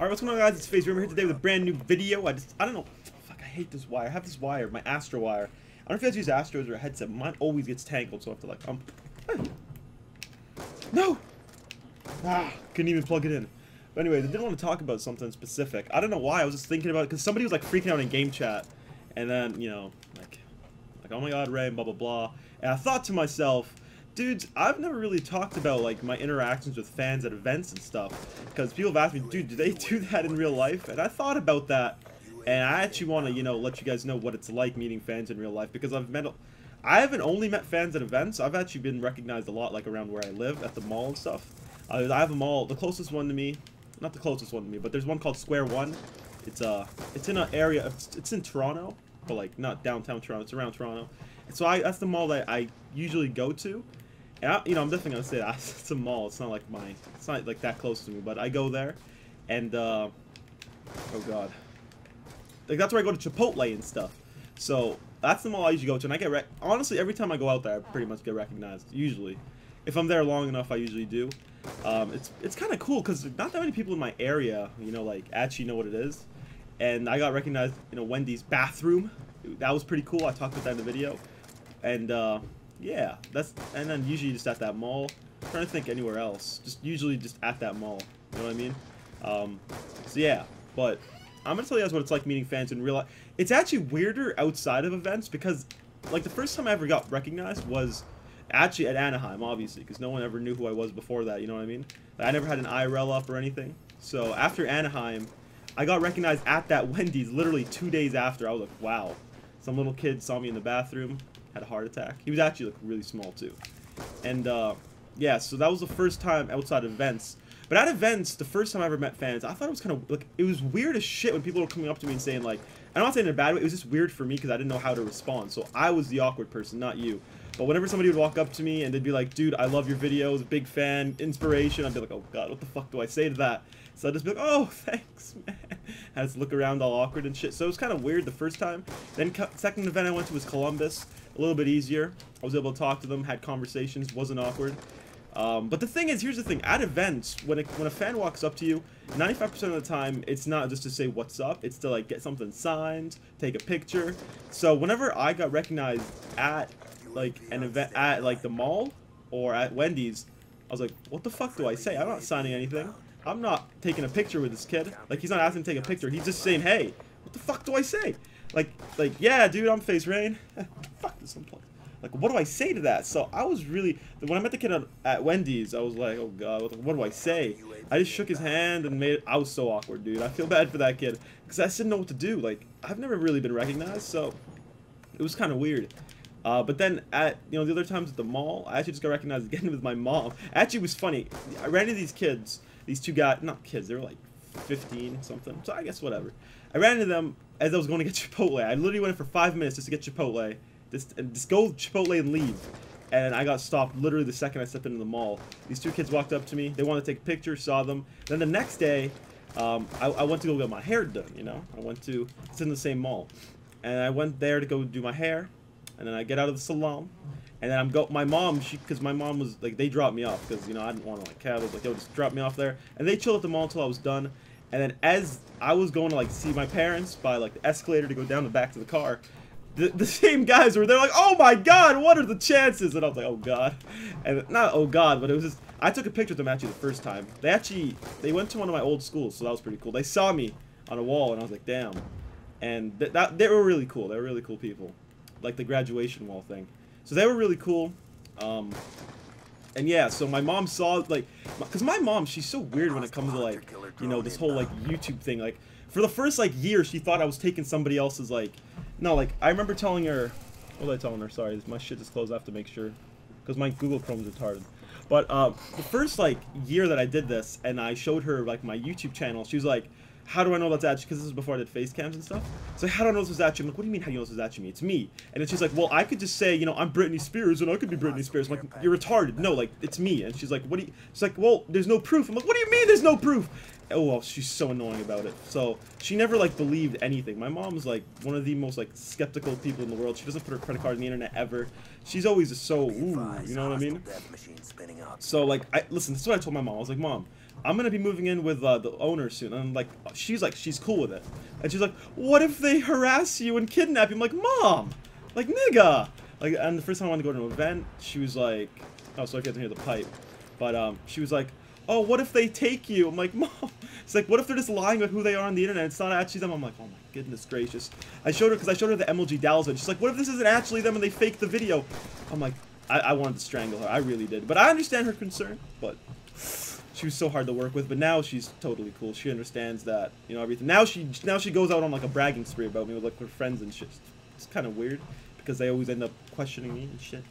Alright, what's going on, guys? It's FaZe. We're here today with a brand new video. I don't know. Fuck, I hate this wire. I have this wire, my Astro wire. I don't know if you guys use Astros or a headset. Mine always gets tangled, so I have to like, hey. No! Ah, couldn't even plug it in. But anyways, I didn't want to talk about something specific. I don't know why. I was just thinking about it because somebody was like freaking out in game chat. And then, you know, like, oh my god, Ray, blah, blah, blah. And I thought to myself, dudes, I've never really talked about like my interactions with fans at events and stuff, because people have asked me, dude, do they do that in real life? And I thought about that, and I actually want to, you know, let you guys know what it's like meeting fans in real life, because I haven't only met fans at events. I've actually been recognized a lot, like around where I live, at the mall and stuff. I have a mall, the closest one to me, not the closest one to me, but there's one called Square One. It's in an area, it's in Toronto, but like not downtown Toronto, it's around Toronto. And so that's the mall that I usually go to. And you know, I'm definitely gonna say that it's a mall. It's not like that close to me, but I go there, and oh god, like that's where I go to Chipotle and stuff. So that's the mall I usually go to, and I get honestly every time I go out there, I pretty much get recognized. Usually, if I'm there long enough, I usually do. It's kind of cool because not that many people in my area, you know, like actually know what it is, and I got recognized in a Wendy's bathroom. That was pretty cool. I talked about that in the video, and yeah, and then usually just at that mall. I'm trying to think anywhere else. Usually just at that mall. You know what I mean? So yeah, but I'm gonna tell you guys what it's like meeting fans in real life. It's actually weirder outside of events because, like, the first time I ever got recognized was actually at Anaheim, obviously, because no one ever knew who I was before that. You know what I mean? I never had an IRL up or anything. So after Anaheim, I got recognized at that Wendy's literally 2 days after. I was like, wow. Some little kid saw me in the bathroom. Had a heart attack. He was actually like really small too. And yeah, so that was the first time outside events. But at events, the first time I ever met fans, I thought it was kind of like, it was weird as shit when people were coming up to me and saying like, I'm not saying in a bad way, it was just weird for me because I didn't know how to respond. So I was the awkward person, not you. But whenever somebody would walk up to me and they'd be like, dude, I love your videos, big fan, inspiration, I'd be like, oh god, what the fuck do I say to that? So I'd just be like, oh, thanks, man. I just look around all awkward and shit. So it was kind of weird the first time. Then second event I went to was Columbus. A little bit easier. I was able to talk to them, had conversations, wasn't awkward. But the thing is, here's the thing. At events, when a fan walks up to you, 95% of the time, it's not just to say what's up. It's to like get something signed, take a picture. So whenever I got recognized at like an event at like the mall or at Wendy's, I was like, what the fuck do I say? I'm not signing anything. I'm not taking a picture with this kid. Like, he's not asking to take a picture. He's just saying, hey, what the fuck do I say? Like, yeah, dude, I'm FaZe Rain. Fuck this unplugged. Like, what do I say to that? So I was really, when I met the kid at Wendy's, I was like, oh god, what do I say? I just shook his hand and I was so awkward, dude. I feel bad for that kid because I just didn't know what to do. Like, I've never really been recognized, so it was kind of weird. But then at, you know, the other times at the mall, I actually just got recognized again with my mom. Actually, it was funny. I ran into these kids, these two guys, not kids, they were like 15 something, so I guess whatever. I ran into them as I was going to get Chipotle. I literally went in for 5 minutes just to get Chipotle, just go Chipotle and leave. And I got stopped literally the second I stepped into the mall. These two kids walked up to me. They wanted to take a picture, saw them. Then the next day, I went to go get my hair done, you know? It's in the same mall. And I went there to go do my hair. And then I get out of the salon. And then my mom, because my mom was, like, they dropped me off. Because, you know, I didn't want to, like, cab. I was like, yo, just drop me off there. And they chilled at the mall until I was done. And then as I was going to, like, see my parents by, like, the escalator to go down the back to the car, the same guys were there like, oh my god, what are the chances? And I was like, oh god. And not oh god, but it was just, I took a picture with them actually the first time. They went to one of my old schools, so that was pretty cool. They saw me on a wall, and I was like, damn. And they were really cool. They were really cool people. Like the graduation wall thing. So they were really cool. And yeah, so my mom saw, like, because my mom, she's so weird when it comes to, like, you know, this whole, like, YouTube thing. Like, for the first, like, year, she thought I was taking somebody else's, like, no, like, I remember telling her, what was I telling her? Sorry, my shit is closed, I have to make sure, because my Google Chrome's retarded. But, the first, like, year that I did this, and I showed her, like, my YouTube channel, she was like, how do I know that's actually, because this was before I did face cams and stuff. So how do I know this was actually? I'm like, what do you mean how do you know this was actually me? It's me. And then she's like, well, I could just say, you know, I'm Britney Spears and I could be Britney Spears. I'm like, you're retarded. No, like, it's me. And she's like, what do you, she's like, well, there's no proof. I'm like, what do you mean there's no proof? Oh, well, she's so annoying about it. So she never, like, believed anything. My mom's, like, one of the most, like, skeptical people in the world. She doesn't put her credit card on the internet ever. She's always just so, ooh, you know what I mean? So, like, listen, this is what I told my mom. I was like, Mom, I'm gonna be moving in with the owner soon, and she's cool with it, and she's like, what if they harass you and kidnap you? I'm like, Mom, like, nigga, like, and the first time I wanted to go to an event, she was like, oh, sorry if you have to hear the pipe, but she was like, oh, what if they take you? I'm like, Mom, it's like, what if they're just lying about who they are on the internet? It's not actually them. I'm like, oh my goodness gracious. I showed her the MLG Dallas one. She's like, what if this isn't actually them and they faked the video? I'm like, I wanted to strangle her. I really did. But I understand her concern, but she was so hard to work with. But now she's totally cool. She understands that, you know, everything. Now she goes out on like a bragging spree about me with like her friends and shit. It's kind of weird because they always end up questioning me and shit.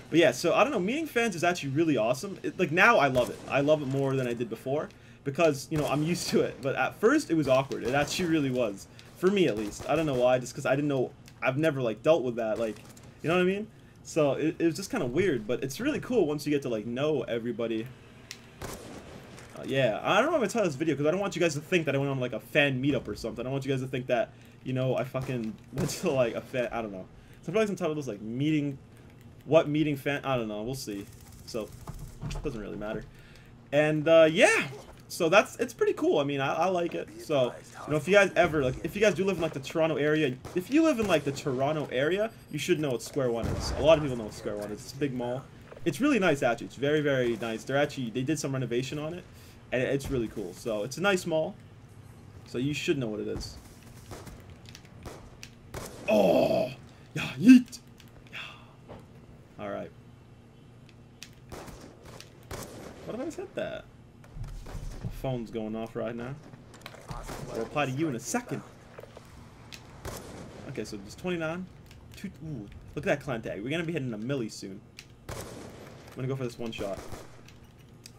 But yeah, so I don't know, meeting fans is actually really awesome. Like now I love it. I love it more than I did before because, you know, I'm used to it. But at first it was awkward. It actually really was. For me at least. I don't know why, just because I didn't know, I've never like dealt with that, like, you know what I mean? So it was just kind of weird, but it's really cool once you get to like know everybody. Yeah, I don't know if I'm gonna tell this video because I don't want you guys to think that I went on like a fan meetup or something. I don't want you guys to think that, you know, I fucking went to like a fan, I don't know. So probably some title was like meeting, what meeting fan, I don't know, we'll see. So, it doesn't really matter. And yeah, so it's pretty cool. I mean, I like it. So, you know, if you guys ever, like, if you guys do live in like the Toronto area, if you live in like the Toronto area, you should know what Square One is. A lot of people know what Square One is. It's a big mall. It's really nice actually. It's very, very nice. They did some renovation on it, and it's really cool. So it's a nice mall. So you should know what it is. Oh, yeah, yeet. Yeah. All right. What if I just hit that? My phone's going off right now. I'll reply to you in a second. Okay, so there's 29. Ooh, look at that clan tag. We're gonna be hitting a milli soon. I'm gonna go for this one shot.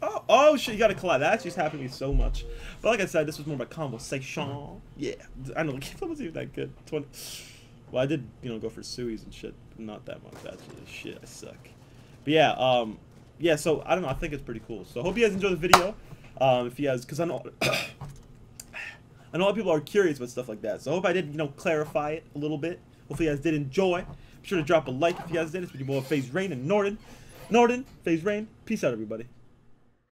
Oh shit, you got a collab. That actually happened to me so much. But like I said, this was more of a conversation. Yeah, I know the game wasn't even that good. 20. Well, I did, you know, go for suies and shit, but not that much actually. Shit, I suck. But yeah, yeah. So I don't know. I think it's pretty cool. So I hope you guys enjoy the video. If you guys, because I know, I know a lot of people are curious about stuff like that. So I hope I did, you know, clarify it a little bit. Hopefully you guys did enjoy. Be sure to drop a like if you guys did. It's been your boy FaZe Rain and Norden, FaZe Rain. Peace out, everybody.